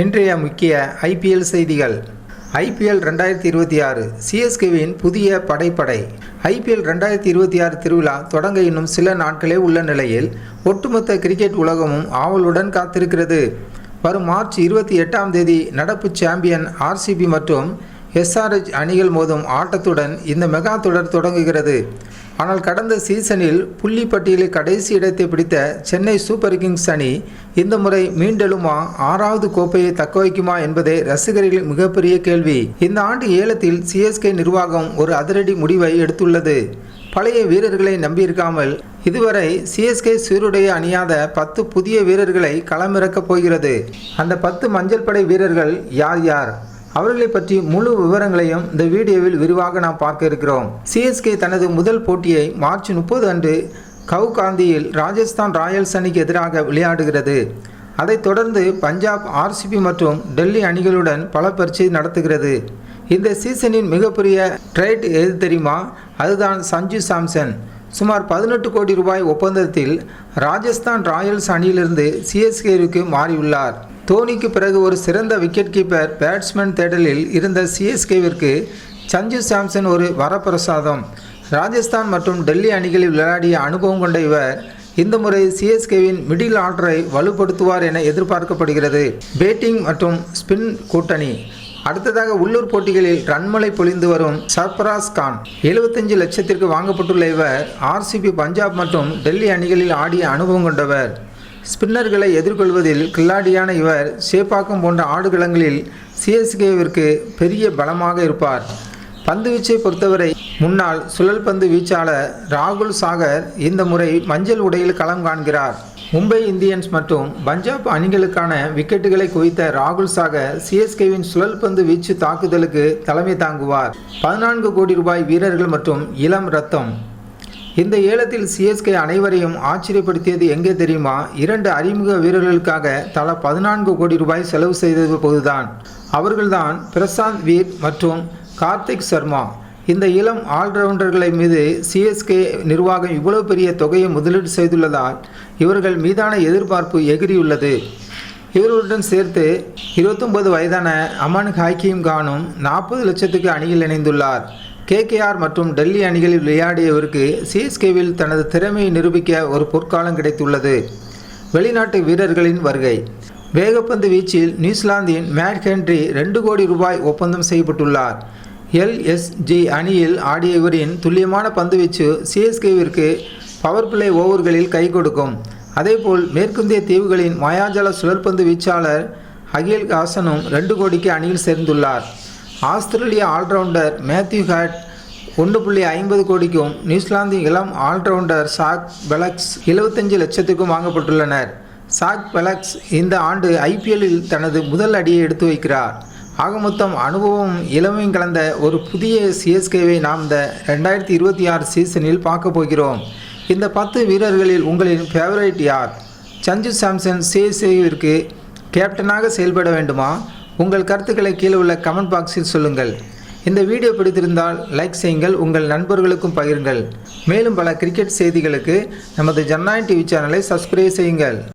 இன்றைய முக்கிய ஐபிஎல் செய்திகள். ஐபிஎல் 2026 சிஎஸ்கேவின் புதிய படை. ஐபிஎல் 2026 திருவிழா தொடங்க இன்னும் சில நாட்களே உள்ள நிலையில் ஒட்டுமொத்த கிரிக்கெட் உலகமும் ஆவலுடன் காத்திருக்கிறது. வரும் மார்ச் 28ஆம் தேதி நடப்பு சாம்பியன் ஆர்சிபி மற்றும் எஸ்ஆர்எச் அணிகள் மோதும் ஆட்டத்துடன் இந்த மெகா தொடர் தொடங்குகிறது. ஆனால் கடந்த சீசனில் புள்ளி பட்டியலில் கடைசி இடத்தை பிடித்த சென்னை சூப்பர் கிங்ஸ் அணி இந்த முறை மீண்டெழுமா 6வது கோப்பையை தக்கவைக்குமா என்பதே ரசிகர்களின் மிகப்பெரிய கேள்வி. இந்த ஆண்டு ஏலத்தில் சிஎஸ்கே நிர்வாகம் ஒரு அதிரடி முடிவை எடுத்துள்ளது. பழைய வீரர்களை நம்பியிருக்காமல் இதுவரை சிஎஸ்கே சீருடைய அணியாத 10 புதிய வீரர்களை களமிறக்கப் போகிறது. அந்த 10 மஞ்சள் படை வீரர்கள் யார்? அவர்களை பற்றி முழு விவரங்களையும் இந்த வீடியோவில் விரிவாக நாம் பார்க்க இருக்கிறோம். சிஎஸ்கே தனது முதல் போட்டியை மார்ச் 30 அன்று கவுகாந்தியில் ராஜஸ்தான் ராயல்ஸ் அணிக்கு எதிராக விளையாடுகிறது. அதைத் தொடர்ந்து பஞ்சாப், ஆர்சிபி மற்றும் டெல்லி அணிகளுடன் பல பரீட்சை நடத்துகிறது. இந்த சீசனின் மிகப்பெரிய ட்ரேட் எது தெரியுமா? அதுதான் சஞ்சு சாம்சன். சுமார் 18 கோடி ரூபாய் ஒப்பந்தத்தில் ராஜஸ்தான் ராயல்ஸ் அணியிலிருந்து சிஎஸ்கேவுக்கு மாறியுள்ளார். தோனிக்கு பிறகு ஒரு சிறந்த விக்கெட் கீப்பர் பேட்ஸ்மேன் தேடலில் இருந்த சிஎஸ்கேவிற்கு சஞ்சு சாம்சன் ஒரு வரப்பிரசாதம். ராஜஸ்தான் மற்றும் டெல்லி அணிகளில் விளையாடிய அனுபவம் கொண்ட இவர் இந்த முறை சிஎஸ்கேவின் மிடில் ஆர்டரை வலுப்படுத்துவார் என எதிர்பார்க்கப்படுகிறது. பேட்டிங் மற்றும் ஸ்பின் கூட்டணி. அடுத்ததாக உள்ளூர் போட்டிகளில் ரன்மலை பொழிந்து வரும் சர்பராஸ் கான். 75 லட்சத்திற்கு வாங்கப்பட்டுள்ள இவர் ஆர்சிபி, பஞ்சாப் மற்றும் டெல்லி அணிகளில் ஆடிய அனுபவம் கொண்டவர். ஸ்பின்னர்களை எதிர்கொள்வதில் கில்லாடியான இவர் சேப்பாக்கம் போன்ற ஆடுகளங்களில் சிஎஸ்கேவிற்கு பெரிய பலமாக இருப்பார். பந்துவீச்சை பொறுத்தவரை முன்னாள் சுழல் பந்து வீச்சாளர் ராகுல் சாகர் இந்த முறை மஞ்சள் உடையில் களம் காண்கிறார். மும்பை இந்தியன்ஸ் மற்றும் பஞ்சாப் அணிகளுக்கான விக்கெட்டுகளை குவித்த ராகுல் சாகர் சிஎஸ்கேவின் சுழல் பந்து வீச்சு தாக்குதலுக்கு தலைமை தாங்குவார். 14 கோடி ரூபாய் வீரர்கள் மற்றும் இளம் ரத்தம். இந்த ஏலத்தில் சிஎஸ்கே அனைவரையும் ஆச்சரியப்படுத்தியது எங்கே தெரியுமா? 2 அறிமுக வீரர்களுக்காக தலா 14 கோடி ரூபாய் செலவு செய்தது போதுதான். அவர்கள்தான் பிரசாந்த் வீர் மற்றும் கார்த்திக் சர்மா. இந்த இளம் ஆல்ரவுண்டர்களை மீது சிஎஸ்கே நிர்வாகம் இவ்வளவு பெரிய தொகையை முதலீடு செய்துள்ளதால் இவர்கள் மீதான எதிர்பார்ப்பு எகிரியுள்ளது. இவர்களுடன் சேர்த்து 29 வயதான அமன் ஹக்கீம் கானும் 40 லட்சத்துக்கு அணியில் இணைந்துள்ளார். கேகேஆர் மற்றும் டெல்லி அணிகளில் விளையாடியவருக்கு சிஎஸ்கேவில் தனது திறமையை நிரூபிக்க ஒரு பொற்காலம் கிடைத்துள்ளது. வெளிநாட்டு வீரர்களின் வருகை. வேகப்பந்து வீச்சில் நியூசிலாந்தின் மேட் ஹென்றி 2 கோடி ரூபாய் ஒப்பந்தம் செய்யப்பட்டுள்ளார். எல்எஸ்ஜி அணியில் ஆடிய இவரின் துல்லியமான பந்துவீச்சு சிஎஸ்கேவிற்கு பவர் பிளே ஓவர்களில் கை கொடுக்கும். அதேபோல் மேற்கிந்திய தீவுகளின் மாயாஜால சுழற்பந்து வீச்சாளர் அகில் ஹாசனும் 2 கோடிக்கு அணியில் சேர்ந்துள்ளார். ஆஸ்திரேலிய ஆல்ரவுண்டர் மேத்யூ ஹாட் 1.50 கோடிக்கும் நியூசிலாந்தின் இளம் ஆல்ரவுண்டர் சாக் பெலக்ஸ் 75 லட்சத்துக்கும் வாங்கப்பட்டுள்ளனர். சாக் பெலக்ஸ் இந்த ஆண்டு ஐபிஎல்லில் தனது முதல் அடியை எடுத்து வைக்கிறார். ஆக மொத்தம் அனுபவம் இளமையும் கலந்த ஒரு புதிய சிஎஸ்கேவை நாம் இந்த 2026 சீசனில் பார்க்க போகிறோம். இந்த 10 வீரர்களில் உங்களின் ஃபேவரைட் யார்? சஞ்சு சாம்சன் சிஎஸ்கேவிற்கு கேப்டனாக செயல்பட வேண்டுமா? உங்கள் கருத்துக்களை கீழே உள்ள கமெண்ட் பாக்ஸில் சொல்லுங்கள். இந்த வீடியோ பிடித்திருந்தால் லைக் செய்யுங்கள், உங்கள் நண்பர்களுக்கும் பகிருங்கள். மேலும் பல கிரிக்கெட் செய்திகளுக்கு நமது ஜனநாயகம் டிவி சேனலை சப்ஸ்கிரைப் செய்யுங்கள்.